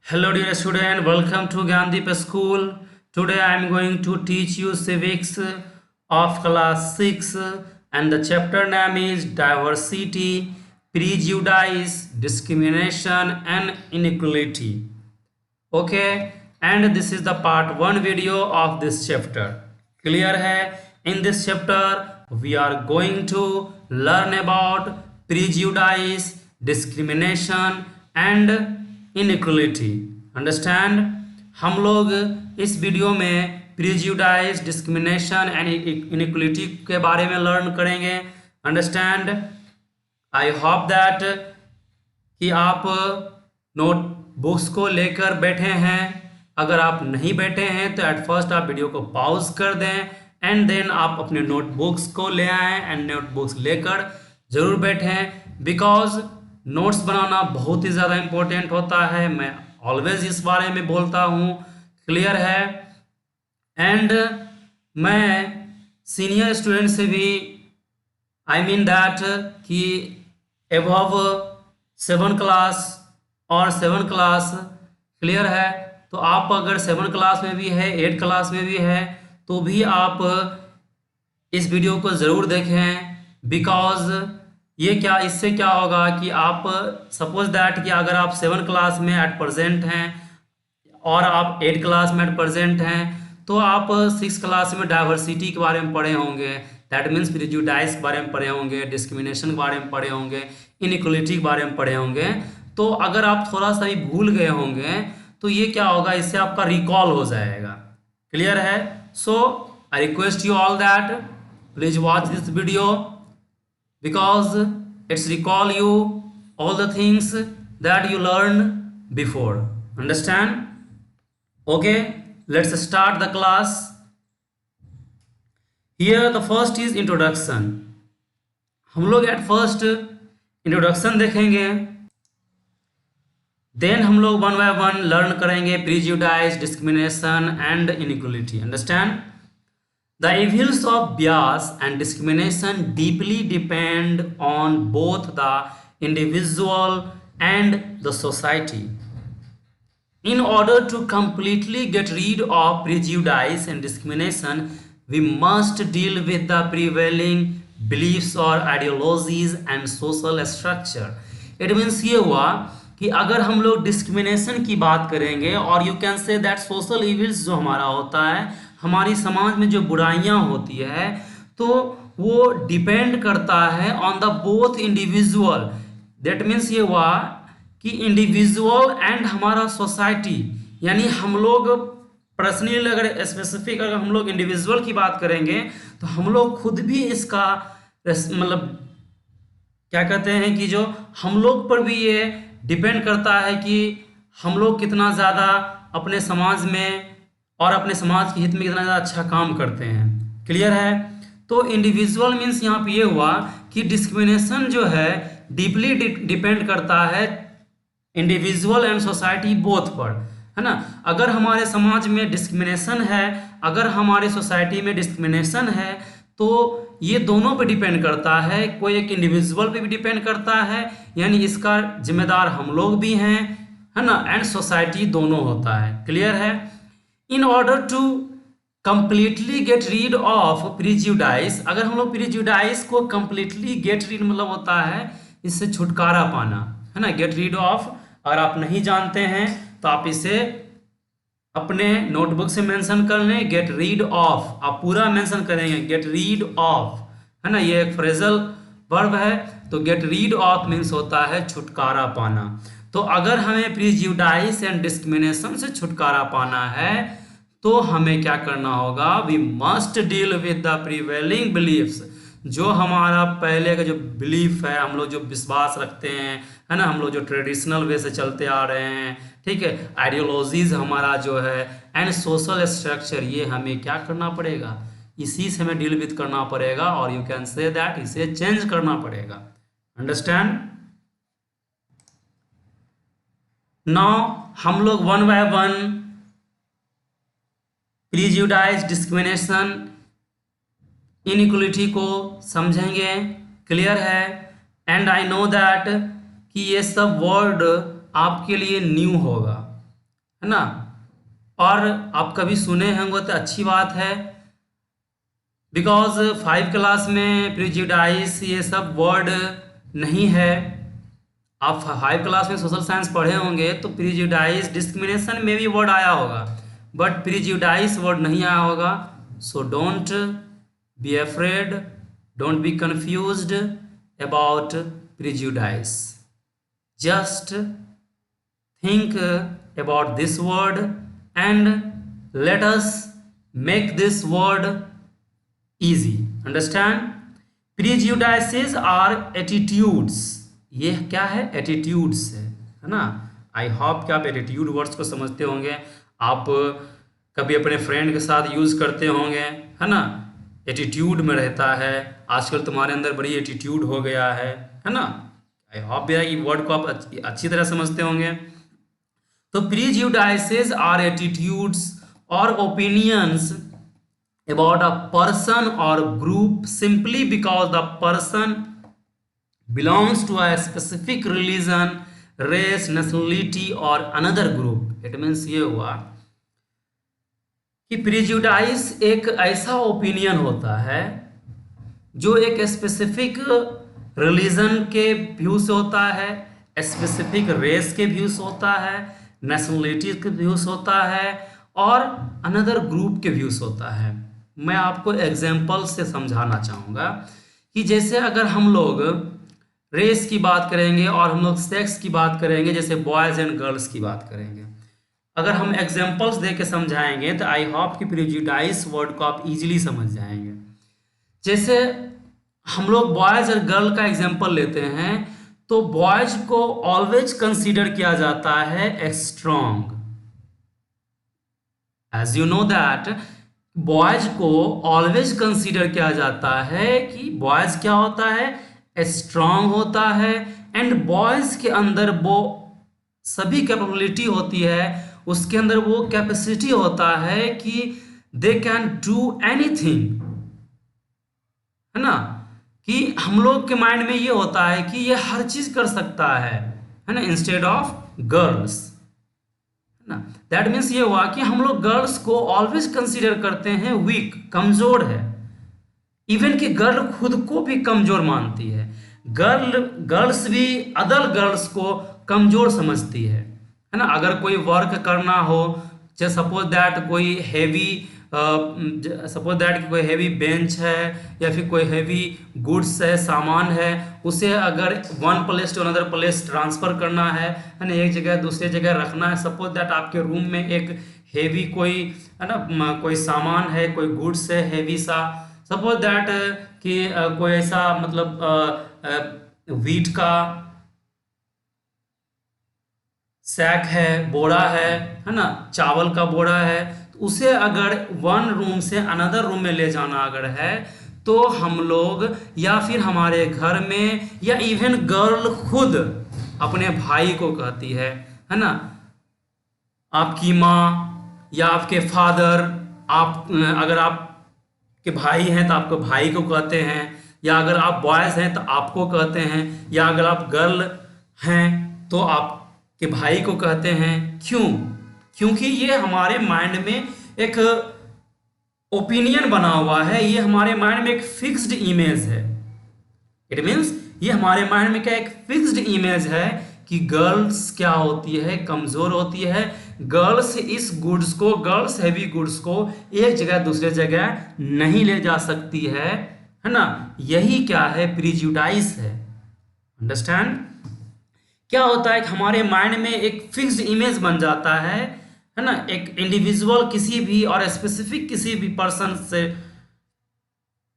Hello dear student, welcome to Gandhi School. Today I am going to teach you civics of class 6 and the chapter name is diversity, prejudice, discrimination and inequality. Okay, and this is the part 1 video of this chapter. Clear hai? In this chapter we are going to learn about prejudice, discrimination and inequality understand. हम लोग इस video में prejudice, discrimination and inequality के बारे में learn करेंगे। Understand. I hope that कि आप नोट बुक्स को लेकर बैठे हैं। अगर आप नहीं बैठे हैं तो एट फर्स्ट आप वीडियो को पॉज कर दें एंड देन आप अपने नोटबुक्स को ले आएँ एंड नोटबुक्स लेकर ज़रूर बैठें, बिकॉज नोट्स बनाना बहुत ही ज़्यादा इम्पोर्टेंट होता है। मैं ऑलवेज इस बारे में बोलता हूँ। क्लियर है? एंड मैं सीनियर स्टूडेंट से भी आई मीन दैट कि एबव 7 क्लास और 7 क्लास, क्लियर है? तो आप अगर 7 क्लास में भी है, 8 क्लास में भी है, तो भी आप इस वीडियो को ज़रूर देखें, बिकॉज इससे क्या होगा कि आप सपोज दैट कि अगर आप 7 क्लास में एट प्रेजेंट हैं और आप 8 क्लास में एट प्रेजेंट हैं, तो आप 6 क्लास में डाइवर्सिटी के बारे में पढ़े होंगे, दैट मीन्स प्रिजुडाइज के बारे में पढ़े होंगे, डिस्क्रिमिनेशन के बारे में पढ़े होंगे, इनइक्वलिटी के बारे में पढ़े होंगे। तो अगर आप थोड़ा सा भी भूल गए होंगे तो ये क्या होगा, इससे आपका रिकॉल हो जाएगा। क्लियर है? So I request you all that please watch this video because it's recall you all the things that you learned before. Understand? Okay, let's start the class. Here the first is introduction. हम लोग at first introduction देखेंगे, then हम लोग one by one learn करेंगे prejudice, discrimination and inequality. Understand? The evils of bias and discrimination deeply depend on both the individual and the society. In order to completely get rid of prejudice and discrimination, we must deal with the prevailing beliefs or ideologies and social structure. It means ये हुआ कि अगर हम लोग discrimination की बात करेंगे और you can say that social evils जो हमारा होता है, हमारी समाज में जो बुराइयां होती है, तो वो डिपेंड करता है on the both individual. That means ये हुआ कि इंडिविजुअल एंड हमारा सोसाइटी, यानी हम लोग पर्सनली अगर स्पेसिफिक अगर हम लोग इंडिविजुअल की बात करेंगे तो हम लोग खुद भी इसका मतलब क्या कहते हैं कि जो हम लोग पर भी ये डिपेंड करता है कि हम लोग कितना ज़्यादा अपने समाज में और अपने समाज के हित में कितना ज़्यादा अच्छा काम करते हैं। क्लियर है? तो इंडिविजुअल मीन्स यहाँ पे ये हुआ कि डिस्क्रिमिनेशन जो है डीपली डिपेंड करता है इंडिविजुअल एंड सोसाइटी बोथ पर, है ना। अगर हमारे समाज में डिस्क्रिमिनेशन है, अगर हमारे सोसाइटी में डिस्क्रिमिनेशन है, तो ये दोनों पे डिपेंड करता है। कोई एक इंडिविजुअल पे भी डिपेंड करता है, यानी इसका जिम्मेदार हम लोग भी हैं, है ना, एंड सोसाइटी दोनों होता है। क्लियर है? In order to completely get rid of prejudice, अगर हम लोग प्रिजुडाइस को कंप्लीटली गेट रीड मतलब होता है इससे छुटकारा पाना, है ना। गेट रीड ऑफ अगर आप नहीं जानते हैं तो आप इसे अपने नोटबुक से मेंशन कर लें। गेट रीड ऑफ आप पूरा मेंशन करेंगे, गेट रीड ऑफ, है ना, ये एक फ्रेजल वर्ब है। तो गेट रीड ऑफ मीन्स होता है छुटकारा पाना। तो अगर हमें प्रिजुडाइस एंड डिस्क्रिमिनेशन से छुटकारा पाना है तो हमें क्या करना होगा, we must deal with the prevailing beliefs. जो हमारा पहले का जो बिलीफ है, हम लोग जो विश्वास रखते हैं, है ना, हम लोग जो ट्रेडिशनल वे से चलते आ रहे हैं, ठीक है, आइडियोलॉजीज हमारा जो है एंड सोशल स्ट्रक्चर, ये हमें क्या करना पड़ेगा, इसी से हमें डील विद करना पड़ेगा और यू कैन से दैट इसे चेंज करना पड़ेगा। अंडरस्टैंड? नाउ हम लोग one by one prejudice, discrimination, inequality को समझेंगे। क्लियर है? एंड आई नो दैट कि ये सब वर्ड आपके लिए न्यू होगा, है ना। और आप कभी सुने होंगे तो अच्छी बात है, बिकॉज 5 क्लास में प्रिजुडाइस ये सब वर्ड नहीं है। आप 5 क्लास में सोशल साइंस पढ़े होंगे तो प्रिजुडाइस डिस्क्रिमिनेशन में भी वर्ड आया होगा, बट प्रिजुडाइस वर्ड नहीं आया होगा। So don't be afraid, don't be confused about prejudice, just think about this word and let us make this word easy. Understand? Prejudices are attitudes. ये क्या है? Attitudes है ना। आई होप कि आप एटीट्यूड वर्ड्स को समझते होंगे, आप कभी अपने फ्रेंड के साथ यूज़ करते होंगे, है ना। एटीट्यूड में रहता है, आजकल तुम्हारे अंदर बड़ी एटीट्यूड हो गया है ना। आई होप भी ये वर्ड को आप अच्छी तरह समझते होंगे। तो prejudices are attitudes or opinions about a person or group simply because the person belongs to a specific religion, race, nationality or another group. It means ये हुआ कि prejudice एक ऐसा ओपिनियन होता है जो एक स्पेसिफिक रिलीजन के व्यू से होता है, स्पेसिफिक रेस के व्यू से होता है, नेशनलिटी के व्यूज होता है और अनदर ग्रुप के व्यूज होता है। मैं आपको एग्जाम्पल से समझाना चाहूँगा कि जैसे अगर हम लोग रेस की बात करेंगे और हम लोग सेक्स की बात करेंगे, जैसे बॉयज़ एंड गर्ल्स की बात करेंगे, अगर हम एग्जाम्पल्स दे के समझाएंगे तो आई होप कि प्रिजुडाइस वर्ड को आप इजीली समझ जाएंगे। जैसे हम लोग बॉयज़ और गर्ल का एग्जाम्पल लेते हैं तो बॉयज को ऑलवेज कंसीडर किया जाता है strong. As you know that boys को ऑलवेज कंसीडर किया जाता है कि बॉयज क्या होता है? स्ट्रॉन्ग होता है, एंड बॉयज के अंदर वो सभी कैपेबिलिटी होती है, उसके अंदर वो कैपेसिटी होता है कि दे कैन डू एनीथिंग, है ना। कि हम लोग के माइंड में ये होता है कि ये हर चीज कर सकता है ना, इंस्टेड ऑफ गर्ल्स, है ना। दैट मीन्स ये हुआ कि हम लोग गर्ल्स को ऑलवेज कंसीडर करते हैं वीक, कमजोर है। इवन कि गर्ल खुद को भी कमजोर मानती है, गर्ल्स भी अदर गर्ल्स को कमजोर समझती है ना। अगर कोई वर्क करना हो, जैसे सपोज दैट कोई हैवी कोई हैवी बेंच है या फिर कोई हैवी गुड्स है, सामान है, उसे अगर one place to another place transfer करना है ना, एक जगह दूसरे जगह रखना है। सपोज दैट आपके रूम में एक हैवी कोई है ना कोई सामान है, कोई गुड्स है हैवी सा, सपोज दैट कि कोई ऐसा मतलब व्हीट का सैक है, बोरा है ना, चावल का बोरा है, तो उसे अगर वन रूम से अनदर रूम में ले जाना अगर है तो हम लोग या फिर हमारे घर में या इवन गर्ल खुद अपने भाई को कहती है ना। आपकी माँ या आपके फादर, आप अगर आपके भाई हैं तो आपको भाई को कहते हैं, या अगर आप बॉयज़ हैं तो आपको कहते हैं, या अगर आप गर्ल हैं तो आपके भाई को कहते हैं। क्यों? क्योंकि ये हमारे माइंड में एक ओपिनियन बना हुआ है, ये हमारे माइंड में एक फिक्स्ड इमेज है। इट मीन्स ये हमारे माइंड में क्या एक फिक्स्ड इमेज है कि गर्ल्स क्या होती है? कमजोर होती है। गर्ल्स इस गुड्स को, गर्ल्स हैवी गुड्स को एक जगह दूसरे जगह नहीं ले जा सकती है ना। यही क्या है? प्रिजुडाइस है। अंडरस्टैंड? क्या होता है कि हमारे माइंड में एक फिक्स्ड इमेज बन जाता है ना, एक इंडिविजुअल किसी भी और स्पेसिफिक किसी भी पर्सन से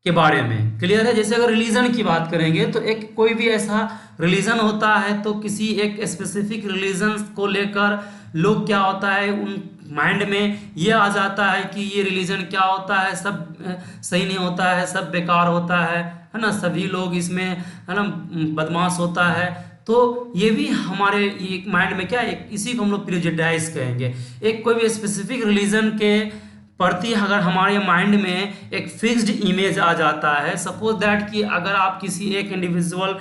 के बारे में। क्लियर है? जैसे अगर रिलीजन की बात करेंगे तो एक कोई भी ऐसा रिलीजन होता है तो किसी एक स्पेसिफिक रिलीजन को लेकर लोग क्या होता है, उन माइंड में ये आ जाता है कि ये रिलीजन क्या होता है, सब सही नहीं होता है, सब बेकार होता है ना, सभी लोग इसमें है ना बदमाश होता है। तो ये भी हमारे एक माइंड में क्या है, इसी को हम लोग प्रिजुडाइज कहेंगे। एक कोई भी स्पेसिफिक रिलीजन के प्रति अगर हमारे माइंड में एक फिक्स्ड इमेज आ जाता है, सपोज दैट कि अगर आप किसी एक इंडिविजुअल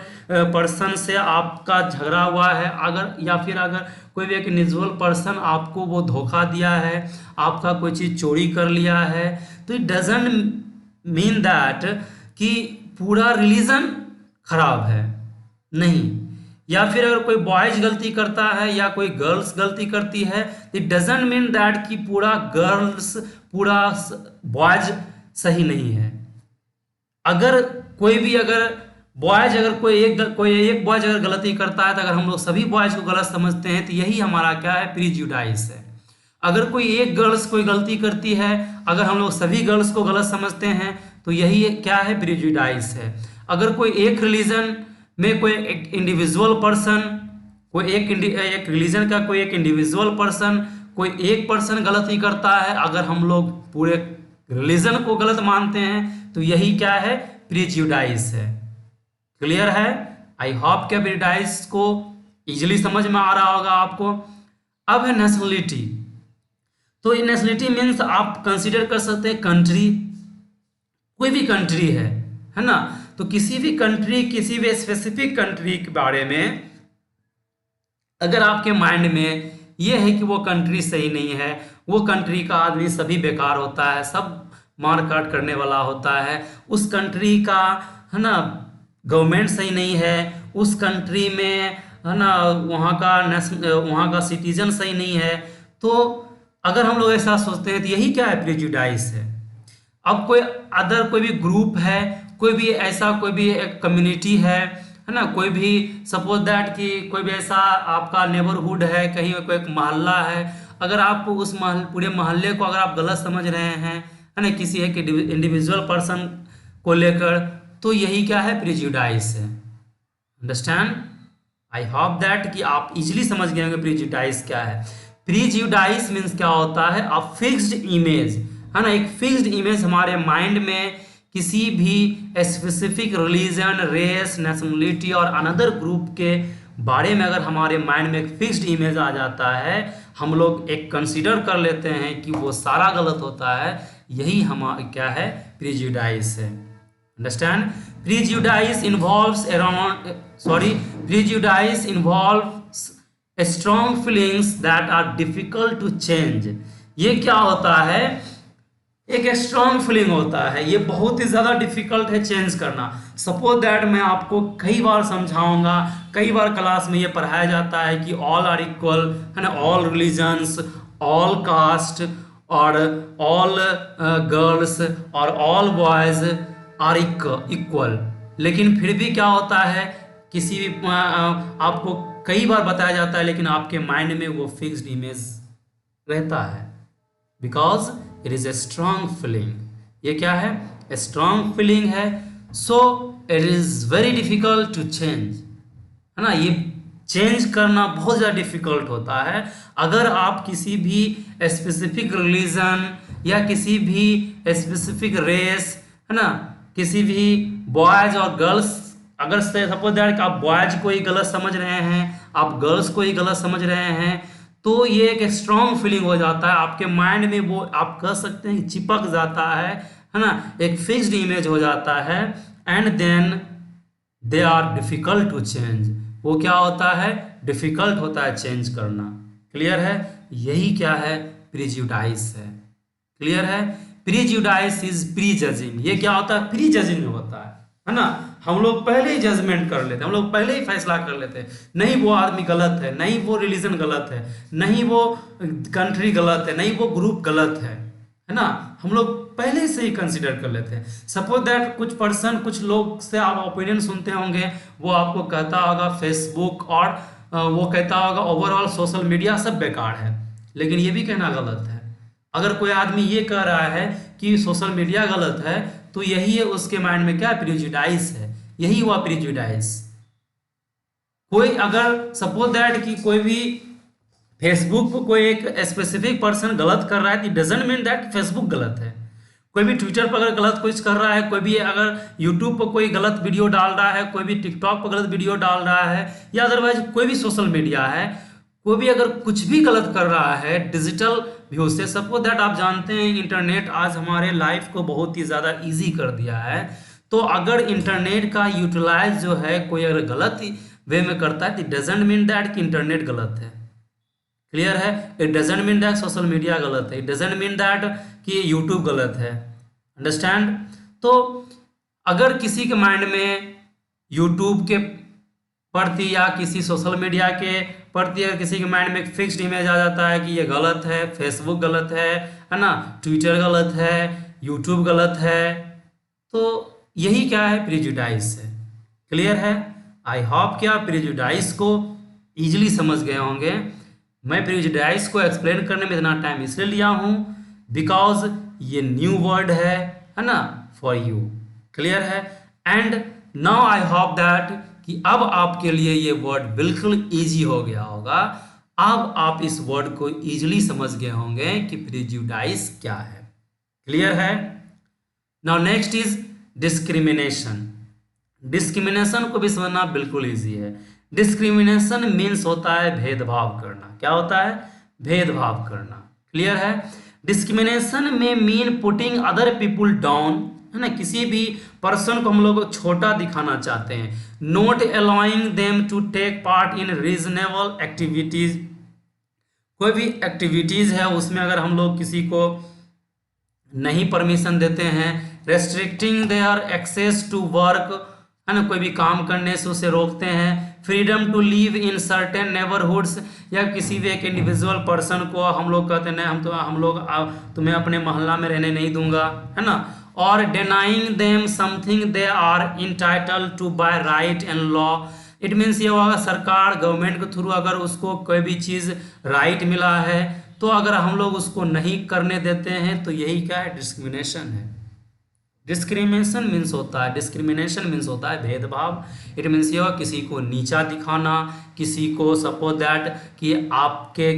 पर्सन से आपका झगड़ा हुआ है, अगर या फिर अगर कोई भी एक इंडिविजुअल पर्सन आपको वो धोखा दिया है, आपका कोई चीज़ चोरी कर लिया है, तो इट डजंट मीन दैट कि पूरा रिलीजन खराब है, नहीं। या फिर अगर कोई बॉयज गलती करता है या कोई गर्ल्स गलती करती है, इट डजंट मीन दैट कि पूरा गर्ल्स पूरा बॉयज सही नहीं है। अगर कोई भी अगर बॉयज अगर कोई एक बॉयज अगर गलती करता है तो अगर हम लोग सभी बॉयज को गलत समझते हैं तो यही हमारा क्या है, प्रीजुडाइज है। अगर कोई एक गर्ल्स कोई गलती करती है, अगर हम लोग सभी गर्ल्स को गलत समझते हैं तो यही क्या है, प्रीजुडाइज है। अगर कोई एक रिलीजन में कोई एक इंडिविजुअल पर्सन, कोई एक रिलीजन का कोई एक इंडिविजुअल पर्सन, कोई एक पर्सन गलती करता है, अगर हम लोग पूरे रिलीजन को गलत मानते हैं तो यही क्या है, प्रीजुडाइज है। क्लियर है? आई होप क्या प्रीजुडाइज को इजीली समझ में आ रहा होगा आपको। अब है नेशनलिटी। तो नेशनलिटी मीन्स आप कंसीडर कर सकते हैं कंट्री, कोई भी कंट्री है ना। तो किसी भी कंट्री, किसी भी स्पेसिफिक कंट्री के बारे में अगर आपके माइंड में ये है कि वो कंट्री सही नहीं है, वो कंट्री का आदमी सभी बेकार होता है, सब मार काट करने वाला होता है, उस कंट्री का है ना गवर्नमेंट सही नहीं है, उस कंट्री में है ना वहाँ का सिटीजन सही नहीं है, तो अगर हम लोग ऐसा सोचते हैं तो यही क्या है, प्रेजुडाइज है। अब कोई अदर कोई भी ग्रुप है, कोई भी ऐसा कोई भी एक कम्युनिटी है ना, कोई भी सपोज दैट कि कोई भी ऐसा आपका नेबरहुड है, कहीं कोई एक मोहल्ला है, अगर आप उस पूरे मोहल्ले को अगर आप गलत समझ रहे हैं है ना, किसी एक इंडिविजुअल पर्सन को लेकर, तो यही क्या है, प्रेजुडाइज है। अंडरस्टैंड? आई होप दैट कि आप इजीली समझ गए होंगे प्रेजुडाइज क्या है। प्रेजुडाइज मीन्स क्या होता है, अ फिक्स्ड इमेज है ना, एक फिक्स्ड इमेज हमारे माइंड में किसी भी स्पेसिफिक रिलीजन, रेस, नेशनलिटी और अनदर ग्रुप के बारे में अगर हमारे माइंड में एक फिक्स्ड इमेज आ जाता है, हम लोग एक कंसीडर कर लेते हैं कि वो सारा गलत होता है, यही हमारा क्या है, प्रेजुडाइज है। Understand? Prejudice involves strong feelings that are difficult to change. ये क्या होता है, एक स्ट्रॉन्ग फीलिंग होता है, ये बहुत ही ज़्यादा डिफिकल्ट है चेंज करना। सपोज दैट मैं आपको कई बार समझाऊंगा, कई बार क्लास में ये पढ़ाया जाता है कि ऑल आर इक्वल है ना, ऑल रिलीजन्स, ऑल कास्ट और ऑल गर्ल्स और ऑल बॉयज आर इक्वल, लेकिन फिर भी क्या होता है, किसी भी आपको कई बार बताया जाता है लेकिन आपके माइंड में वो फिक्स्ड इमेज रहता है, because it is a strong feeling. ये क्या है, ए स्ट्रॉन्ग फीलिंग है, so it is very difficult to change है ना। ये चेंज करना बहुत ज़्यादा डिफिकल्ट होता है। अगर आप किसी भी स्पेसिफिक रिलीजन या किसी भी स्पेसिफिक रेस है ना, किसी भी बॉयज और गर्ल्स, अगर सपोज दैट आप बॉयज को ही गलत समझ रहे हैं, आप गर्ल्स को ही गलत समझ रहे हैं, तो ये एक स्ट्रॉन्ग फीलिंग हो जाता है आपके माइंड में, वो आप कह सकते हैं चिपक जाता है ना, एक फिक्स्ड इमेज हो जाता है, and then they are difficult to change. वो क्या होता है, डिफिकल्ट होता है चेंज करना। क्लियर है? यही क्या है, प्रेजुडाइज है। क्लियर है? Prejudice is pre judging. ये क्या होता है, प्री जजिंग होता है ना। हम लोग पहले ही जजमेंट कर लेते हैं, हम लोग पहले ही फैसला कर लेते हैं, नहीं वो आदमी गलत है, नहीं वो रिलीजन गलत है, नहीं वो कंट्री गलत है, नहीं वो ग्रुप गलत है ना। हम लोग पहले से ही कंसिडर कर लेते हैं। सपोज दैट कुछ पर्सन, कुछ लोग से आप ओपिनियन सुनते होंगे, वो आपको कहता होगा फेसबुक और वो कहता होगा ओवरऑल सोशल मीडिया सब बेकार है, लेकिन ये भी कहना गलत है। अगर कोई आदमी ये कह रहा है कि सोशल मीडिया गलत है, तो यही है उसके माइंड में क्या, प्रेजुडाइज है, यही हुआ प्रेजुडाइज। कोई अगर सपोज दैट कि कोई भी फेसबुक पर कोई एक स्पेसिफिक पर्सन गलत कर रहा है, तो डजंट मीन दैट फेसबुक गलत है। कोई भी ट्विटर पर अगर गलत कुछ कर रहा है, कोई भी अगर यूट्यूब पर कोई गलत वीडियो डाल रहा है, कोई भी टिकटॉक पर गलत वीडियो डाल रहा है, या अदरवाइज कोई भी सोशल मीडिया है, कोई भी अगर कुछ भी गलत कर रहा है डिजिटल व्यू से, सपोज दैट आप जानते हैं इंटरनेट आज हमारे लाइफ को बहुत ही ज़्यादा इजी कर दिया है, तो अगर इंटरनेट का यूटिलाइज जो है कोई अगर गलत वे में करता है, तो डजेंट मीन दैट कि इंटरनेट गलत है। क्लियर है? It doesn't mean that social media गलत है, इट डजेंट मीन दैट कि यूट्यूब गलत है। अंडरस्टैंड? तो अगर किसी के माइंड में यूट्यूब के प्रति या किसी सोशल मीडिया के प्रति अगर किसी के माइंड में एक फिक्स्ड इमेज आ जाता है कि ये गलत है, फेसबुक गलत है ना, ट्विटर गलत है, यूट्यूब गलत है, तो यही क्या है? प्रिजुडाइज है। क्लियर है? आई होप कि आप प्रिजुडाइज को इजीली समझ गए होंगे। मैं प्रिजुडाइज को एक्सप्लेन करने में इतना टाइम इसलिए लिया हूँ बिकॉज ये न्यू वर्ड है ना, फॉर यू। क्लियर है? And now I hope that कि अब आपके लिए ये वर्ड बिल्कुल इजी हो गया होगा। अब आप इस वर्ड को इजीली समझ गए होंगे कि प्रिजुडाइज क्या है। क्लियर है? Now next is discrimination. Discrimination को भी समझना बिल्कुल इजी है। डिस्क्रिमिनेशन मीन्स होता है भेदभाव करना। क्या होता है? भेदभाव करना। क्लियर है? डिस्क्रिमिनेशन में mean putting other people down, है ना, किसी भी पर्सन को हम लोग छोटा दिखाना चाहते हैं। Not allowing them to take part in reasonable activities, कोई भी एक्टिविटीज है उसमें अगर हम लोग किसी को नहीं परमिशन देते हैं, restricting their access to work, है ना, कोई भी काम करने से उसे रोकते हैं। Freedom to live in certain neighbourhoods, या किसी भी एक इंडिविजुअल पर्सन को हम लोग कहते हैं हम लोग तुम्हें अपने मोहल्ला में रहने नहीं दूंगा, है ना। और denying them something they are entitled to by right and law, it means ये होगा सरकार गवर्नमेंट के थ्रू अगर उसको कोई भी चीज़ राइट मिला है तो अगर हम लोग उसको नहीं करने देते हैं तो यही क्या है? डिस्क्रिमिनेशन है। डिस्क्रिमिनेशन मीन्स होता है, डिस्क्रिमिनेशन मीन्स होता है भेदभाव। इट मीन्स ये किसी को नीचा दिखाना, किसी को सपोज दैट कि आपके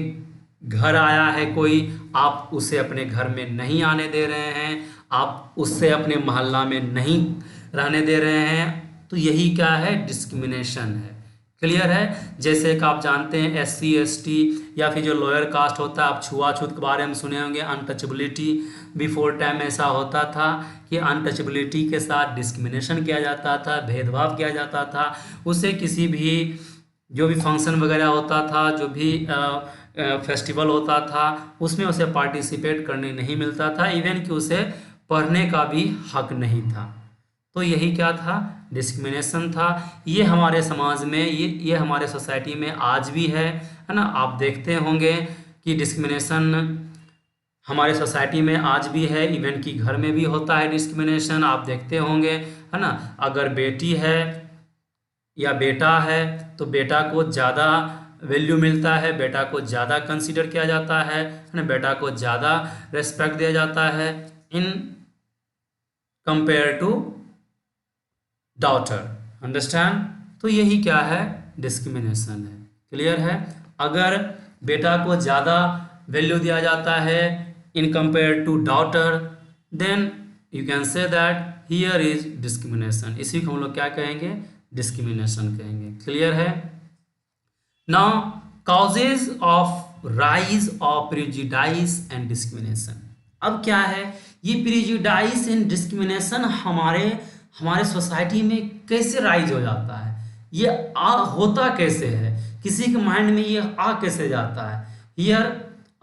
घर आया है कोई, आप उसे अपने घर में नहीं आने दे रहे हैं, आप उससे अपने मोहल्ला में नहीं रहने दे रहे हैं, तो यही क्या है? डिस्क्रिमिनेशन है। क्लियर है? जैसे कि आप जानते हैं SC ST या फिर जो लोअर कास्ट होता है, आप छुआछूत के बारे में सुने होंगे, अनटचेबिलिटी। बिफोर टाइम ऐसा होता था कि अनटचेबिलिटी के साथ डिस्क्रिमिनेशन किया जाता था, भेदभाव किया जाता था। उससे किसी भी जो भी फंक्शन वगैरह होता था, जो भी फेस्टिवल होता था, उसमें उसे पार्टिसिपेट करने नहीं मिलता था, इवन कि उसे पढ़ने का भी हक नहीं था। तो यही क्या था? डिस्क्रिमिनेशन था। ये हमारे समाज में, ये हमारे सोसाइटी में आज भी है ना। आप देखते होंगे कि डिस्क्रिमिनेशन हमारे सोसाइटी में आज भी है, इवन कि घर में भी होता है डिस्क्रिमिनेशन। आप देखते होंगे, है ना, अगर बेटी है या बेटा है तो बेटा को ज़्यादा वैल्यू मिलता है, बेटा को ज़्यादा कंसीडर किया जाता है ना, बेटा को ज़्यादा रेस्पेक्ट दिया जाता है in compare to daughter. Understand? तो यही क्या है? डिस्क्रिमिनेशन है। क्लियर है? अगर बेटा को ज़्यादा वैल्यू दिया जाता है in compare to daughter, then you can say that here is discrimination. इसी को हम लोग क्या कहेंगे? डिस्क्रिमिनेशन कहेंगे। क्लियर है? Now causes of rise of prejudice and discrimination. अब क्या है ये प्रिजुडाइज एंड डिस्क्रिमिनेशन हमारे सोसाइटी में कैसे राइज हो जाता है? ये होता कैसे है? किसी के माइंड में ये कैसे जाता है? हियर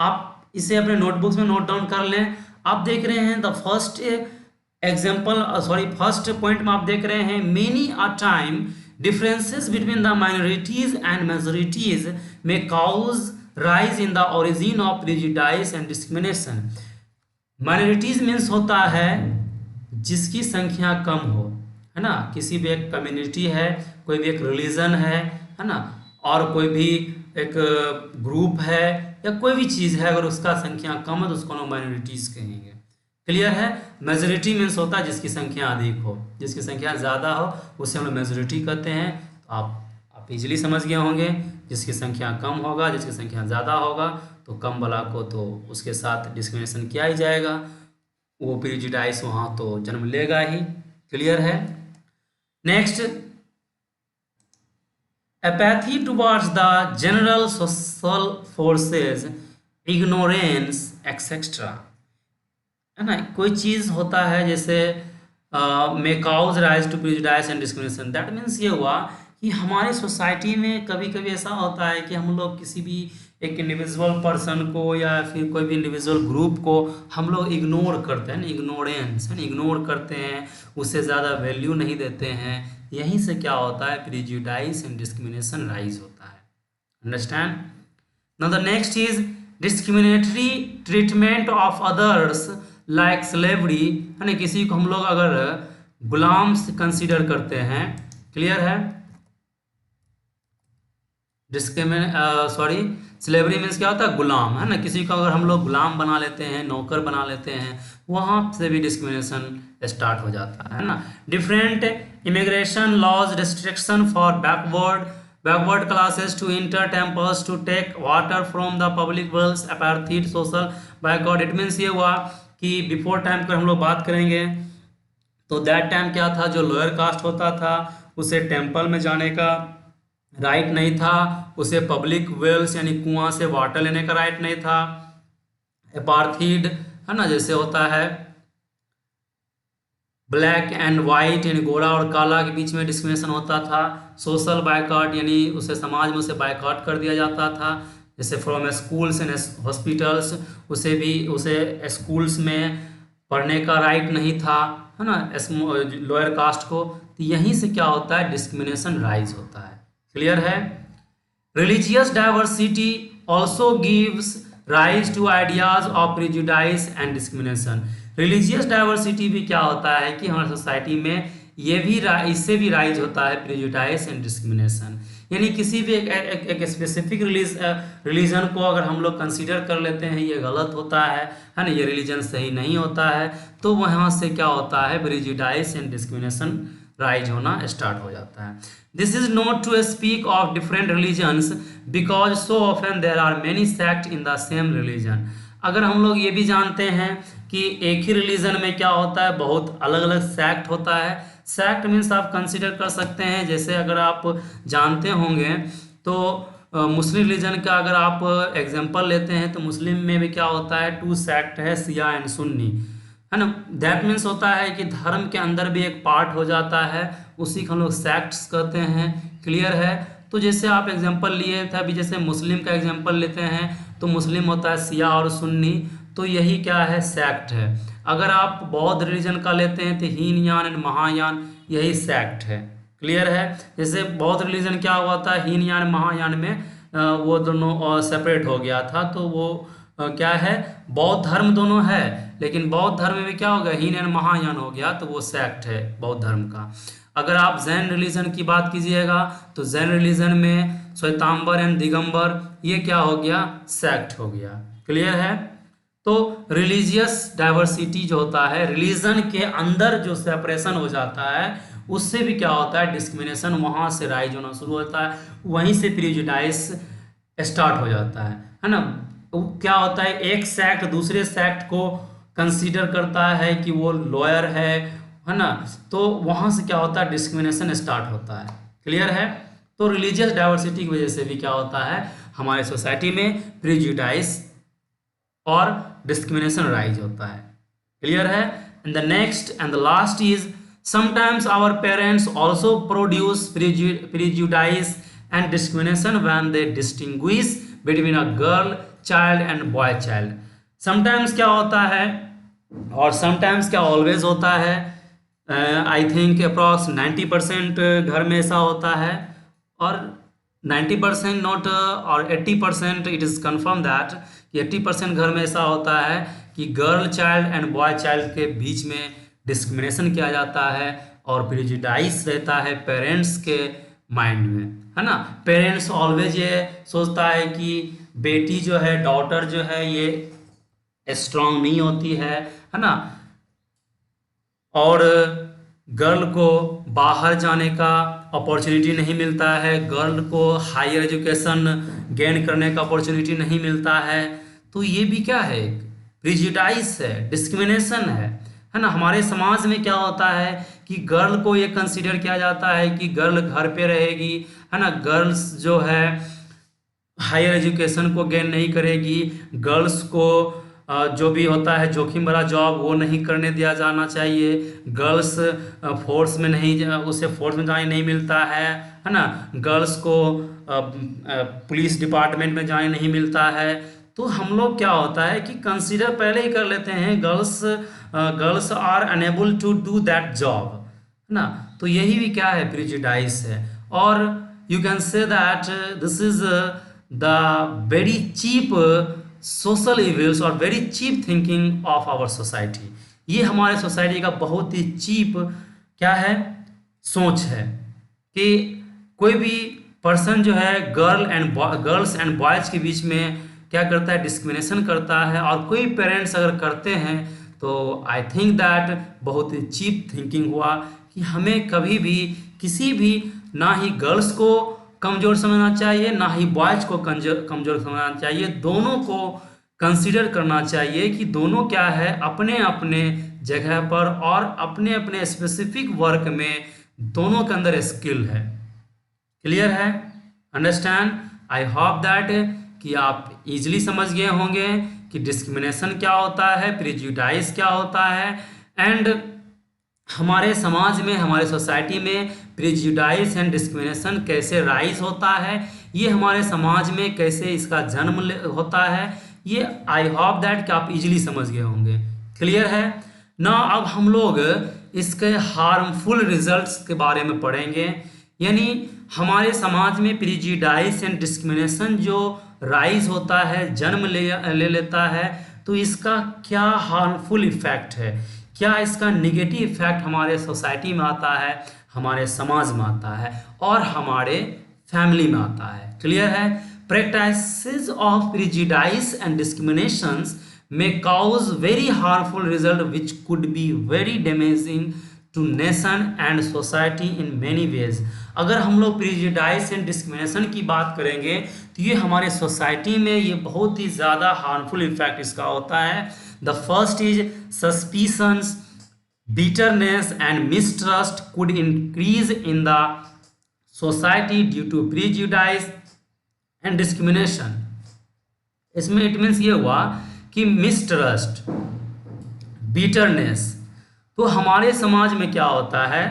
आप इसे अपने नोटबुक्स में नोट डाउन कर लें। आप देख रहे हैं द फर्स्ट फर्स्ट पॉइंट में आप देख रहे हैं many a time differences between the minorities and majorities may cause rise in the origin of prejudice and discrimination. Minorities means होता है जिसकी संख्या कम हो, है ना। किसी भी एक कम्युनिटी है, कोई भी एक रिलीजन है ना, और कोई भी एक ग्रुप है या कोई भी चीज़ है, अगर उसका संख्या कम है तो उसको हम माइनॉरिटीज़ कहेंगे। क्लियर है? मेजोरिटी मीन्स होता है जिसकी संख्या अधिक हो, जिसकी संख्या ज़्यादा हो उसे हम लोग मेजोरिटी कहते हैं। तो आप इजीली समझ गए होंगे, जिसकी संख्या कम होगा, जिसकी संख्या ज़्यादा होगा, तो कम वाला को तो उसके साथ डिस्क्रिमिनेशन किया ही जाएगा, वो प्रिजुडाइज वहाँ तो जन्म लेगा ही। क्लियर है? Next, apathy towards the general social forces, ignorance, etc. है ना, कोई चीज़ होता है जैसे may cause rise to prejudice and discrimination, that means ये हुआ कि हमारी सोसाइटी में कभी कभी ऐसा होता है कि हम लोग किसी भी एक इंडिविजुअल पर्सन को या फिर कोई भी इंडिविजुअल ग्रुप को हम लोग इग्नोर करते हैं ना, इग्नोरेंस है ना, इग्नोर करते हैं, उससे ज़्यादा वैल्यू नहीं देते हैं। यहीं से क्या होता है, प्रिजुडाइस एंड डिस्क्रिमिनेशन राइज होता है। Understand? Now the next is discriminatory treatment of others like slavery, है ना, किसी को हम लोग अगर गुलाम कंसीडर करते हैं, क्लियर है, स्लेवरी मीन्स क्या होता है, गुलाम, है ना, किसी को अगर हम लोग गुलाम बना लेते हैं, नौकर बना लेते हैं, वहाँ से भी डिस्क्रिमिनेशन स्टार्ट हो जाता है ना। Different immigration laws restriction for backward classes to enter temples to take water from the public wells, apartheid social boycott. It means ये हुआ कि बिफोर टाइम पर हम लोग बात करेंगे तो दैट टाइम क्या था, जो लोअर कास्ट होता था उसे टेम्पल में जाने का राइट नहीं था, उसे पब्लिक वेल्स यानी कुआं से वाटर लेने का राइट नहीं था। अपार्थीड, है ना, जैसे होता है ब्लैक एंड वाइट यानी गोरा और काला के बीच में डिस्क्रिमिनेशन होता था। सोशल बायकॉट यानी उसे समाज में उसे बायकॉट कर दिया जाता था, जैसे फ्रॉम स्कूल्स एंड हॉस्पिटल्स, उसे स्कूल्स में पढ़ने का राइट नहीं था, है ना, लोअर कास्ट को। तो यहीं से क्या होता है, डिस्क्रिमिनेशन राइज होता है। क्लियर है? Religious diversity also gives rise to ideas of prejudice and discrimination. Religious diversity भी क्या होता है कि हमारी सोसाइटी में ये भी इससे भी राइज होता है प्रिजुडाइस एंड डिस्क्रिमिनेशन, यानी किसी भी एक स्पेसिफिक रिलीजन को अगर हम लोग कंसीडर कर लेते हैं ये गलत होता है ना, ये रिलीजन सही नहीं होता है, तो वहाँ से क्या होता है, प्रिजुडाइस एंड डिस्क्रिमिनेशन राइज होना स्टार्ट हो जाता है। This is not to speak of different religions because so often there are many sect in the same religion. अगर हम लोग ये भी जानते हैं कि एक ही रिलीजन में क्या होता है, बहुत अलग अलग सेक्ट होता है। सेक्ट मीन्स आप कंसिडर कर सकते हैं, जैसे अगर आप जानते होंगे तो मुस्लिम रिलीजन का अगर आप एग्जांपल लेते हैं तो मुस्लिम में भी क्या होता है, 2 सेक्ट है, शिया एंड सुन्नी, है ना। दैट मीन्स होता है कि धर्म के अंदर भी एक पार्ट हो जाता है, उसी को हम लोग सेक्ट्स कहते हैं। क्लियर है? तो जैसे आप एग्जांपल लिए थे अभी, जैसे मुस्लिम का एग्जांपल लेते हैं तो मुस्लिम होता है शिया और सुन्नी, तो यही क्या है, सेक्ट है। अगर आप बौद्ध रिलीजन का लेते हैं तो हीनयान एंड महायान, यही सेक्ट है। क्लियर है? जैसे बौद्ध रिलीजन क्या हुआ था, हीनयान महायान में वो दोनों सेपरेट हो गया था, तो वो क्या है, बौद्ध धर्म दोनों है, लेकिन बौद्ध धर्म में क्या हो गया, हीन एंड महायान हो गया, तो वो सेक्ट है बौद्ध धर्म का। अगर आप जैन रिलीजन की बात कीजिएगा तो जैन रिलीजन में श्वेतांबर एंड दिगंबर, ये क्या हो गया, सेक्ट हो गया। क्लियर है? तो रिलीजियस डाइवर्सिटी जो होता है, रिलीजन के अंदर जो सेपरेशन हो जाता है, उससे भी क्या होता है, डिस्क्रिमिनेशन वहाँ से राइज होना शुरू होता है, वहीं से प्रिजुडाइस स्टार्ट हो जाता है ना। तो क्या होता है, एक सेक्ट दूसरे सेक्ट को कंसीडर करता है कि वो लॉयर है ना, तो वहाँ से क्या होता है, डिस्क्रिमिनेशन स्टार्ट होता है। क्लियर है? तो रिलीजियस डाइवर्सिटी की वजह से भी क्या होता है, हमारे सोसाइटी में प्रिजुडाइस और डिस्क्रिमिनेशन राइज होता है। क्लियर है? And the next and the last is sometimes our parents also produce prejudice and discrimination when they distinguish between a girl child and boy child. Sometimes क्या होता है और sometimes क्या always होता है, आई थिंक अप्रॉक्स 90% घर में ऐसा होता है, और 90% नॉट और 80% इट इज़ कन्फर्म दैट कि 80% घर में ऐसा होता है कि girl child and boy child के बीच में डिस्क्रिमिनेशन किया जाता है और प्रिजुडाइस रहता है पेरेंट्स के माइंड में, है ना। पेरेंट्स ऑलवेज ये सोचता है कि बेटी जो है, डॉटर जो है, ये स्ट्रांग नहीं होती है ना, और गर्ल को बाहर जाने का अपॉर्चुनिटी नहीं मिलता है, गर्ल को हायर एजुकेशन गेन करने का अपॉर्चुनिटी नहीं मिलता है। तो ये भी क्या है, प्रिजुडाइस है, डिस्क्रिमिनेशन है ना। हमारे समाज में क्या होता है कि गर्ल को ये कंसीडर किया जाता है कि गर्ल घर पे रहेगी, है ना, गर्ल्स जो है हायर एजुकेशन को गेन नहीं करेगी, गर्ल्स को जो भी होता है जोखिम भरा जॉब वो नहीं करने दिया जाना चाहिए, गर्ल्स फोर्स में नहीं उसे फोर्स में जाने नहीं मिलता है ना, गर्ल्स को पुलिस डिपार्टमेंट में जाने नहीं मिलता है। तो हम लोग क्या होता है कि कंसीडर पहले ही कर लेते हैं girls are unable to do that job, है ना। तो यही भी क्या है, प्रिजुडाइस है। और you can say that this is the very cheap social evils और very cheap thinking of our society. ये हमारे सोसाइटी का बहुत ही चीप क्या है, सोच है कि कोई भी पर्सन जो है गर्ल्स एंड बॉयज़ के बीच में क्या करता है, डिस्क्रिमिनेशन करता है। और कोई पेरेंट्स अगर करते हैं तो आई थिंक दैट बहुत ही चीप थिंकिंग हुआ कि हमें कभी भी किसी भी, ना ही गर्ल्स को कमज़ोर समझना चाहिए, ना ही बॉयज़ को कमज़ोर समझना चाहिए। दोनों को कंसीडर करना चाहिए कि दोनों क्या है, अपने अपने जगह पर और अपने अपने स्पेसिफिक वर्क में दोनों के अंदर स्किल है। क्लियर है, अंडरस्टैंड। आई होप दैट कि आप इजीली समझ गए होंगे कि डिस्क्रिमिनेशन क्या होता है, प्रिजुडाइज क्या होता है, एंड हमारे समाज में, हमारे सोसाइटी में प्रिजुडाइज एंड डिस्क्रिमिनेशन कैसे राइज होता है, ये हमारे समाज में कैसे इसका जन्म होता है, ये आई होप दैट कि आप इजीली समझ गए होंगे। क्लियर है ना। अब हम लोग इसके हार्मफुल रिजल्ट्स के बारे में पढ़ेंगे, यानी हमारे समाज में प्रिजुडाइज एंड डिस्क्रिमिनेशन जो राइज होता है, जन्म ले लेता है, तो इसका क्या हार्मफुल इफेक्ट है, क्या इसका निगेटिव इफेक्ट हमारे सोसाइटी में आता है, हमारे समाज में आता है और हमारे फैमिली में आता है। क्लियर है। Practices of prejudice and discriminations may cause very harmful result which could be very damaging to nation and society in many ways। अगर हम लोग प्रिजुडाइज एंड डिस्क्रिमिनेशन की बात करेंगे तो ये हमारे सोसाइटी में ये बहुत ही ज़्यादा हार्मफुल इफेक्ट इसका होता है। The first is suspicions, bitterness and mistrust could increase in the society due to prejudice and discrimination। इसमें इट मीन्स ये हुआ कि मिसट्रस्ट, बिटरनेस, तो हमारे समाज में क्या होता है,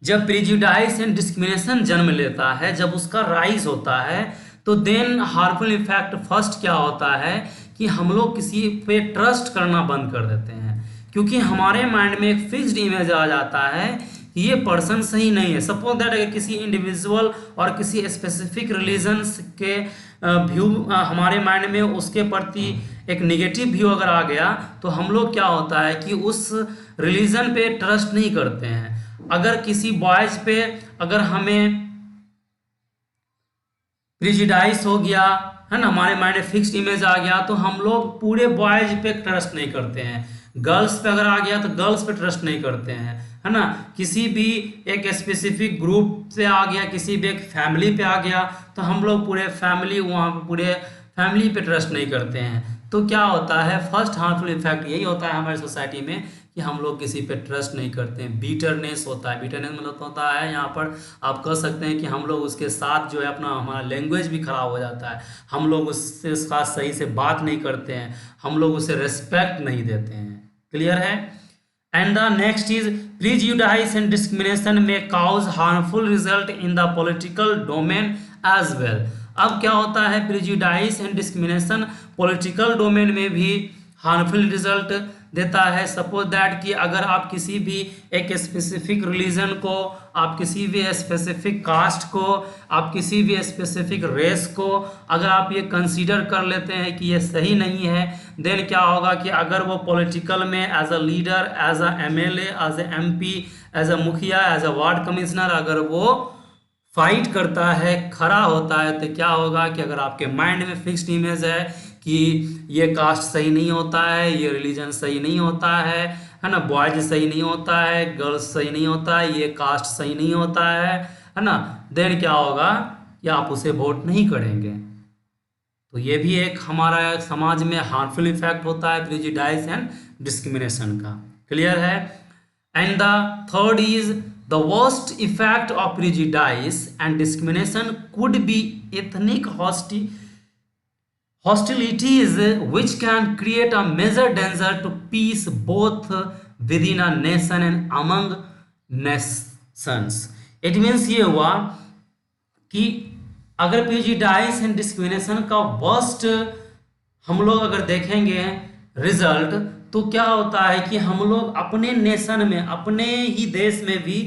जब प्रिजुडाइज एंड डिस्क्रिमिनेशन जन्म लेता है, जब उसका राइज होता है, तो देन हार्मफुल इफेक्ट फर्स्ट क्या होता है कि हम लोग किसी पे ट्रस्ट करना बंद कर देते हैं, क्योंकि हमारे माइंड में एक फिक्स्ड इमेज आ जाता है कि ये पर्सन सही नहीं है। सपोज दैट अगर किसी इंडिविजुअल और किसी स्पेसिफिक रिलीजन्स के व्यू हमारे माइंड में उसके प्रति एक नेगेटिव व्यू अगर आ गया, तो हम लोग क्या होता है कि उस रिलीजन पे ट्रस्ट नहीं करते हैं। अगर किसी बॉयज पे अगर हमें प्रिजुडाइज हो गया है ना, हमारे माइंड में फिक्स्ड इमेज आ गया, तो हम लोग पूरे बॉयज पे ट्रस्ट नहीं करते हैं। गर्ल्स पे अगर आ गया तो गर्ल्स पे ट्रस्ट नहीं करते हैं, है ना। किसी भी एक स्पेसिफिक ग्रुप से आ गया, किसी भी एक फैमिली पे आ गया, तो हम लोग पूरे फैमिली पे ट्रस्ट नहीं करते हैं। तो क्या होता है, फर्स्ट हार्मफुल इफेक्ट यही होता है हमारी सोसाइटी में कि हम लोग किसी पे ट्रस्ट नहीं करते हैं। बीटरनेस होता है, बीटरनेस मतलब होता है यहाँ पर आप कह सकते हैं कि हम लोग उसके साथ जो है अपना हमारा लैंग्वेज भी खराब हो जाता है, हम लोग उससे साथ सही से बात नहीं करते हैं, हम लोग उसे रेस्पेक्ट नहीं देते हैं। क्लियर है। And the next is prejudice and discrimination may cause harmful result in the political domain as well. अब क्या होता है, prejudice and discrimination political domain में भी हार्मफुल रिजल्ट देता है। सपोज दैट कि अगर आप किसी भी एक स्पेसिफिक रिलीजन को, आप किसी भी स्पेसिफिक कास्ट को, आप किसी भी स्पेसिफिक रेस को अगर आप ये कंसीडर कर लेते हैं कि ये सही नहीं है, देन क्या होगा कि अगर वो पॉलिटिकल में as a leader, as a MLA, as a MP, as a mukhiya, as a ward commissioner अगर वो फाइट करता है, खड़ा होता है, तो क्या होगा कि अगर आपके माइंड में फिक्स्ड इमेज है कि ये कास्ट सही नहीं होता है, ये रिलीजन सही नहीं होता है ना, बॉयज सही नहीं होता है, गर्ल्स सही नहीं होता है, ये कास्ट सही नहीं होता है ना, देन क्या होगा कि आप उसे वोट नहीं करेंगे। तो ये भी एक हमारा समाज में हार्मफुल इफेक्ट होता है प्रिजुडाइज एंड डिस्क्रिमिनेशन का। क्लियर है। And the third is The worst effect of prejudice and discrimination could be ethnic hostilities, which can create a major danger to peace both within a nation and among nations. It means ये हुआ कि अगर prejudice and discrimination का worst हम लोग अगर देखेंगे result, तो क्या होता है कि हम लोग अपने नेशन में, अपने ही देश में भी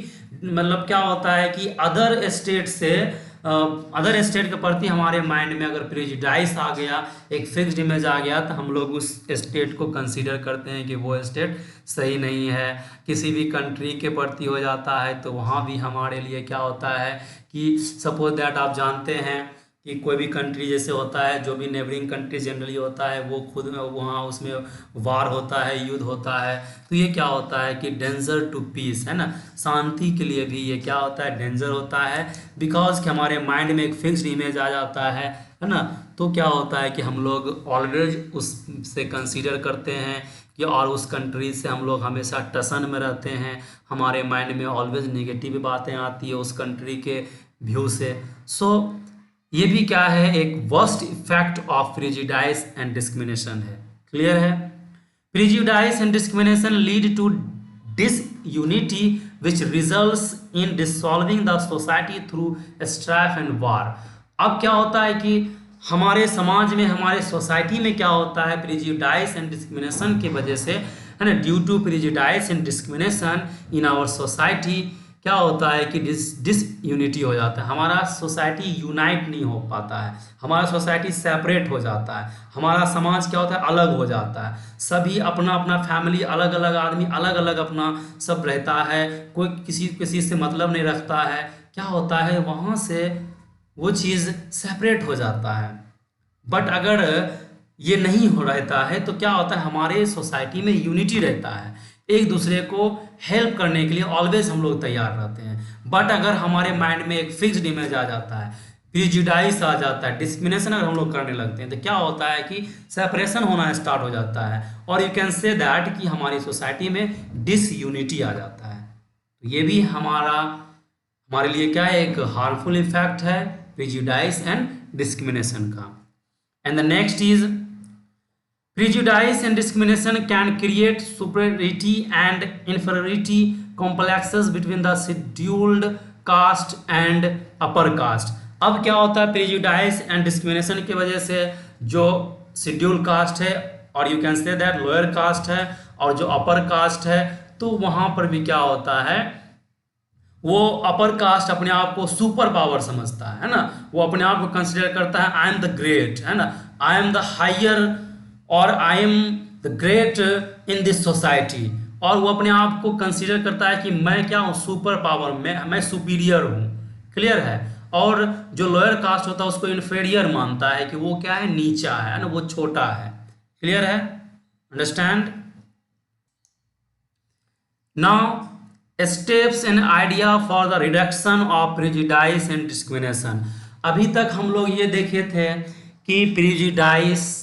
मतलब क्या होता है कि अदर स्टेट से अदर स्टेट के प्रति हमारे माइंड में अगर प्रेजुडिस आ गया, एक फिक्स्ड इमेज आ गया, तो हम लोग उस स्टेट को कंसीडर करते हैं कि वो स्टेट सही नहीं है। किसी भी कंट्री के प्रति हो जाता है तो वहाँ भी हमारे लिए क्या होता है कि सपोज दैट आप जानते हैं कि कोई भी कंट्री जैसे होता है, जो भी नेबरिंग कंट्री जनरली होता है, वो खुद में वहाँ उसमें वार होता है, युद्ध होता है, तो ये क्या होता है कि डेंजर टू पीस, है ना, शांति के लिए भी ये क्या होता है, डेंजर होता है। बिकॉज कि हमारे माइंड में एक फिक्स्ड इमेज आ जाता है ना, तो क्या होता है कि हम लोग ऑलवेज उससे कंसीडर करते हैं कि और उस कंट्री से हम लोग हमेशा टसन में रहते हैं, हमारे माइंड में ऑलवेज नेगेटिव बातें आती है उस कंट्री के व्यू से। सो ये भी क्या है, एक worst effect of prejudice and discrimination है। क्लियर है? Prejudice and discrimination lead to disunity which results in dissolving the society through strife and war. अब क्या होता है कि हमारे समाज में, हमारे सोसाइटी में क्या होता है, प्रेजुडिस एंड डिस्क्रिमिनेशन की वजह से, है ना, due to prejudice and discrimination in our society क्या होता है कि डिसयूनिटी हो जाता है, हमारा सोसाइटी यूनाइट नहीं हो पाता है, हमारा सोसाइटी सेपरेट हो जाता है, हमारा समाज क्या होता है, अलग हो जाता है, सभी अपना अपना फैमिली, अलग अलग आदमी अलग अलग अपना सब रहता है, कोई किसी से मतलब नहीं रखता है। क्या होता है, वहाँ से वो चीज़ सेपरेट हो जाता है। बट अगर ये नहीं हो रहता है तो क्या होता है, हमारे सोसाइटी में यूनिटी रहता है, एक दूसरे को हेल्प करने के लिए ऑलवेज हम लोग तैयार रहते हैं। बट अगर हमारे माइंड में एक फिक्स्ड इमेज आ जाता है, प्रेजुडिस आ जाता है, डिस्क्रिमिनेशन अगर हम लोग करने लगते हैं, तो क्या होता है कि सेपरेशन होना स्टार्ट हो जाता है, और यू कैन से दैट कि हमारी सोसाइटी में डिसयूनिटी आ जाता है। तो ये भी हमारे लिए क्या है, एक हार्मफुल इफेक्ट है प्रेजुडिस एंड डिस्क्रिमिनेशन का। And the next is prejudice and discrimination can create superiority and inferiority complexes between the scheduled caste and upper caste। अब क्या होता है, prejudice and discrimination की वजह से जो शेड्यूल कास्ट है, और you can say that lower caste है, और जो अपर कास्ट है, तो वहाँ पर भी क्या होता है, वो अपर कास्ट अपने आप को सुपर पावर समझता है ना, वो अपने आप को कंसिडर करता है आई एम द ग्रेट, है ना, आई एम द हायर और I am the great in this society, और वो अपने आप को कंसीडर करता है कि मैं क्या हूँ, सुपर पावर, मैं सुपीरियर हूँ। क्लियर है? और जो लोअर कास्ट होता है उसको इन्फीरियर मानता है कि वो क्या है, नीचा है ना, वो छोटा है। क्लियर है? Understand? Now steps and idea for the reduction of prejudice and discrimination. अभी तक हम लोग ये देखे थे कि प्रेजुडिस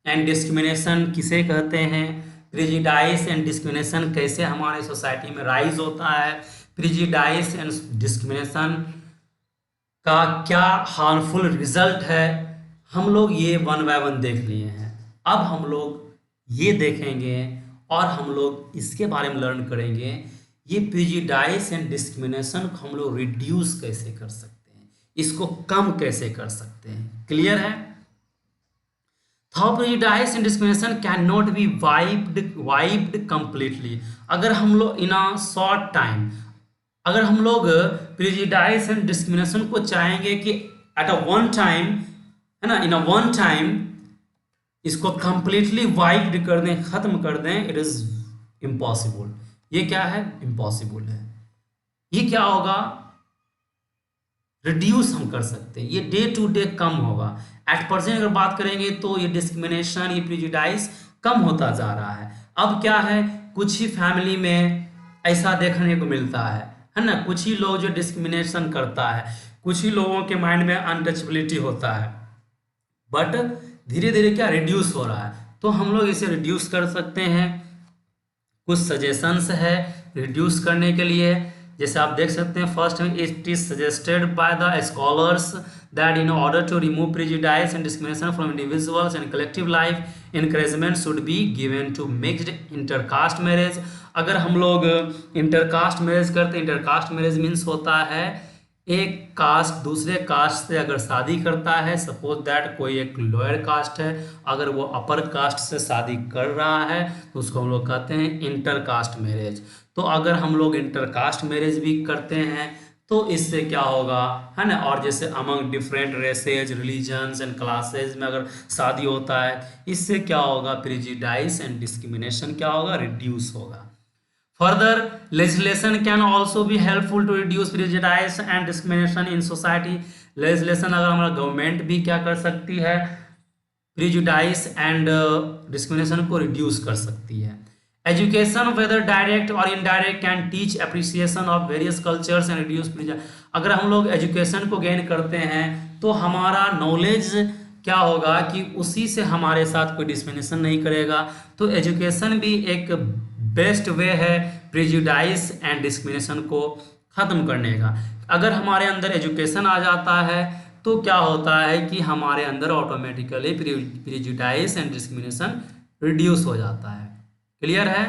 एंड डिस्क्रिमिनेशन किसे कहते हैं, प्रेजुडिस एंड डिस्क्रिमिनेशन कैसे हमारे सोसाइटी में राइज होता है, प्रेजुडिस एंड डिस्क्रिमिनेशन का क्या हार्मफुल रिजल्ट है, हम लोग ये वन बाय वन देख लिए हैं। अब हम लोग ये देखेंगे और हम लोग इसके बारे में लर्न करेंगे, ये प्रेजुडिस एंड डिस्क्रिमिनेशन को हम लोग रिड्यूस कैसे कर सकते हैं, इसको कम कैसे कर सकते हैं। क्लियर है? How prejudice and discrimination cannot be wiped completely। अगर हम लोग इन अ शॉर्ट टाइम, अगर हम लोग प्रेजुडिस एंड डिस्क्रिमिनेशन को चाहेंगे कि एट अ वन टाइम, है ना, इन अ वन टाइम इसको कंप्लीटली वाइप्ड कर दें, खत्म कर दें, इट इज इम्पॉसिबल। ये क्या है? इम्पॉसिबल है। ये क्या होगा? रिड्यूस हम कर सकते हैं, ये डे टू डे कम होगा। एट परसेंट अगर बात करेंगे तो ये डिस्क्रिमिनेशन, ये प्रेजुडिस कम होता जा रहा है। अब क्या है, कुछ ही फैमिली में ऐसा देखने को मिलता है ना, कुछ ही लोग जो डिस्क्रिमिनेशन करता है, कुछ ही लोगों के माइंड में अनटचेबिलिटी होता है, बट धीरे धीरे क्या रिड्यूस हो रहा है। तो हम लोग इसे रिड्यूस कर सकते हैं। कुछ सजेशंस है रिड्यूस करने के लिए। जैसे आप देख सकते हैं फर्स्ट में, it is suggested by the scholars that in order to remove prejudice and discrimination from individuals and collective life encouragement should be given to mixed intercaste marriage. अगर हम लोग इंटरकास्ट मैरिज करते हैं, इंटरकास्ट मैरिज मीन्स होता है एक cast दूसरे cast से अगर शादी करता है, सपोज दैट कोई एक लोअर कास्ट है, अगर वो अपर कास्ट से शादी कर रहा है तो उसको हम लोग कहते हैं इंटरकास्ट मैरिज। तो अगर हम लोग इंटरकास्ट मैरिज भी करते हैं तो इससे क्या होगा, है ना, और जैसे among different races religions and classes में अगर शादी होता है, इससे क्या होगा, प्रेजुडिस एंड डिस्क्रिमिनेशन क्या होगा, रिड्यूस होगा। Further, legislation can also be helpful to reduce prejudice and discrimination in society. Legislation अगर हमारा गवर्नमेंट भी क्या कर सकती है, prejudice and discrimination को reduce कर सकती है। Education, whether direct or indirect, can teach appreciation of various cultures and reduce prejudice. अगर हम लोग एजुकेशन को गेन करते हैं तो हमारा नॉलेज क्या होगा कि उसी से हमारे साथ कोई डिस्क्रिमिनेशन नहीं करेगा। तो एजुकेशन भी एक बेस्ट वे है प्रेजुडिस एंड डिस्क्रिमिनेशन को ख़त्म करने का। अगर हमारे अंदर एजुकेशन आ जाता है तो क्या होता है कि हमारे अंदर automatically prejudice and discrimination reduce हो जाता है। क्लियर है?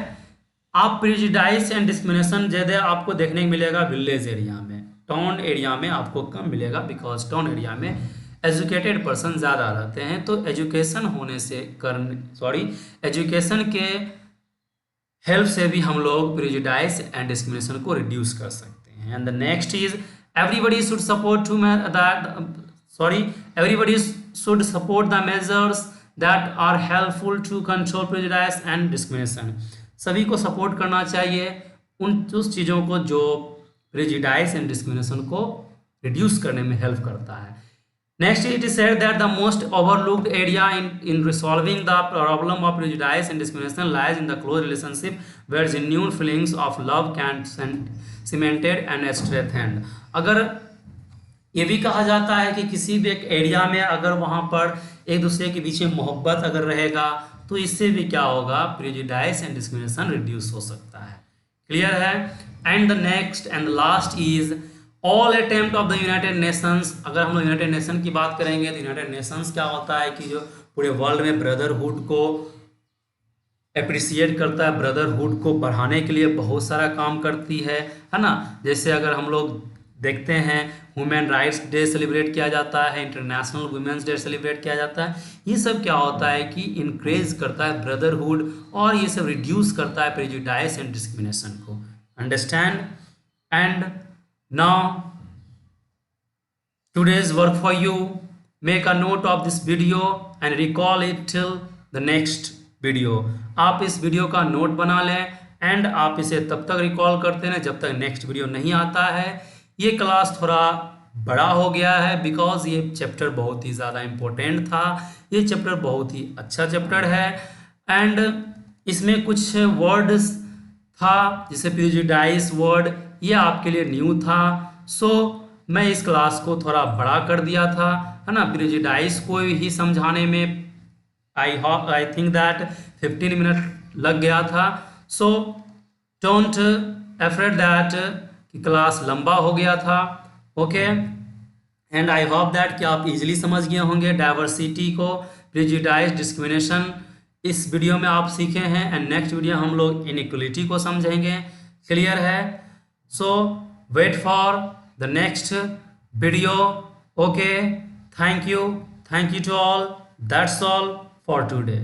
आप प्रेजुडिस एंड डिस्क्रिमिनेशन ज़्यादा आपको देखने को मिलेगा विलेज एरिया में, टाउन एरिया में आपको कम मिलेगा, बिकॉज टाउन एरिया में एजुकेटेड पर्सन ज़्यादा रहते हैं। तो एजुकेशन होने से एजुकेशन के हेल्प से भी हम लोग प्रेजुडिस एंड डिस्क्रिमिनेशन को रिड्यूस कर सकते हैं। And the next is everybody should support the measures that are helpful to control prejudice and discrimination. सभी को सपोर्ट करना चाहिए उस चीज़ों को जो प्रेजुडिस एंड डिस्क्रिमिनेशन को रिड्यूस करने में हेल्प करता है। Next, it is said that the most overlooked area in resolving the problem of prejudice and discrimination lies in the close relationship where genuine feelings of love can cemented and strengthened. अगर ये भी कहा जाता है कि किसी भी एक एरिया में अगर वहाँ पर एक दूसरे के बीच में मोहब्बत अगर रहेगा तो इससे भी क्या होगा, प्रेजुडिस एंड डिस्क्रिमिनेशन रिड्यूस हो सकता है। क्लियर है? And the next and last is all attempt of the United Nations. अगर हम लोग यूनाइटेड नेशन की बात करेंगे तो यूनाइटेड नेशंस क्या होता है कि जो पूरे वर्ल्ड में ब्रदरहुड को अप्रिसिएट करता है, ब्रदरहुड को बढ़ाने के लिए बहुत सारा काम करती है ना। जैसे अगर हम लोग देखते हैं वुमेन राइट्स डे सेलिब्रेट किया जाता है, इंटरनेशनल वुमेन्स डे सेलिब्रेट किया जाता है। ये सब क्या होता है कि इंक्रेज करता है ब्रदरहुड और ये सब रिड्यूस करता है प्रेजुडिस एंड डिस्क्रिमिनेशन को। Understand? And now today's work for you, make a note of this video and recall it till the next video. आप इस वीडियो का नोट बना लें एंड आप इसे तब तक रिकॉल करते हैं जब तक नेक्स्ट वीडियो नहीं आता है। ये क्लास थोड़ा बड़ा हो गया है बिकॉज ये चैप्टर बहुत ही ज़्यादा इम्पोर्टेंट था, ये चैप्टर बहुत ही अच्छा चैप्टर है एंड इसमें कुछ वर्ड्स था जैसे प्रेजुडिस वर्ड, ये आपके लिए न्यू था। सो मैं इस क्लास को थोड़ा बड़ा कर दिया था, है ना, प्रेजुडिस को ही समझाने में आई थिंक दैट 15 मिनट लग गया था। सो डोंट अफ्रेड दैट कि क्लास लंबा हो गया था। Okay, and I hope that कि आप इजीली समझ गए होंगे डाइवर्सिटी को, प्रेजुडिस, डिस्क्रिमिनेशन इस वीडियो में आप सीखे हैं एंड नेक्स्ट वीडियो हम लोग इनइक्वलिटी को समझेंगे। क्लियर है? So wait for the next video. Okay, thank you to all. That's all for today.